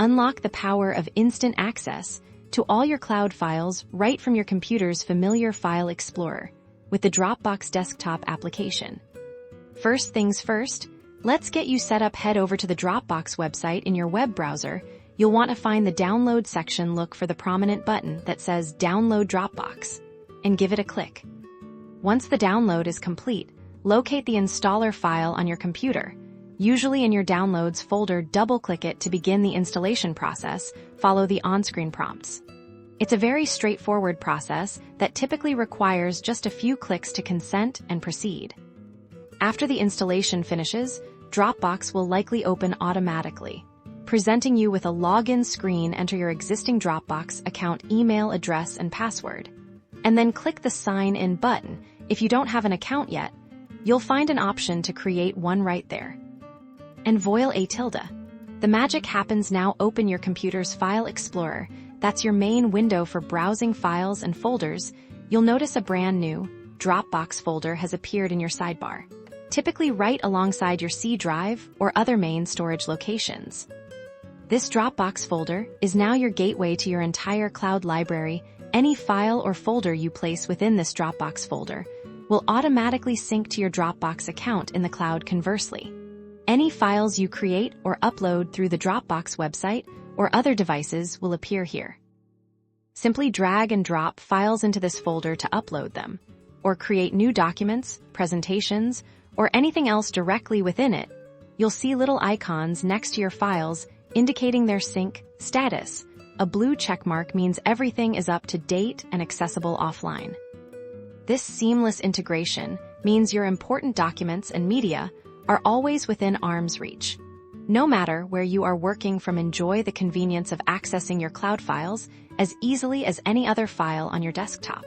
Unlock the power of instant access to all your cloud files right from your computer's familiar file explorer with the Dropbox Desktop application. First things first, let's get you set up. Head over to the Dropbox website in your web browser. You'll want to find the Download section. Look for the prominent button that says Download Dropbox and give it a click. Once the download is complete, locate the installer file on your computer. Usually in your Downloads folder, double-click it to begin the installation process. Follow the on-screen prompts. It's a very straightforward process that typically requires just a few clicks to consent and proceed. After the installation finishes, Dropbox will likely open automatically, presenting you with a login screen. Enter your existing Dropbox account, email address, and password, and then click the Sign In button. If you don't have an account yet, you'll find an option to create one right there. And voila, the magic happens now. Open your computer's File Explorer. That's your main window for browsing files and folders. You'll notice a brand new Dropbox folder has appeared in your sidebar, typically right alongside your C drive or other main storage locations. This Dropbox folder is now your gateway to your entire cloud library. Any file or folder you place within this Dropbox folder will automatically sync to your Dropbox account in the cloud. Conversely, any files you create or upload through the Dropbox website or other devices will appear here. Simply drag and drop files into this folder to upload them, or create new documents, presentations, or anything else directly within it. You'll see little icons next to your files indicating their sync status. A blue checkmark means everything is up to date and accessible offline. This seamless integration means your important documents and media are always within arm's reach. No matter where you are working from, enjoy the convenience of accessing your cloud files as easily as any other file on your desktop.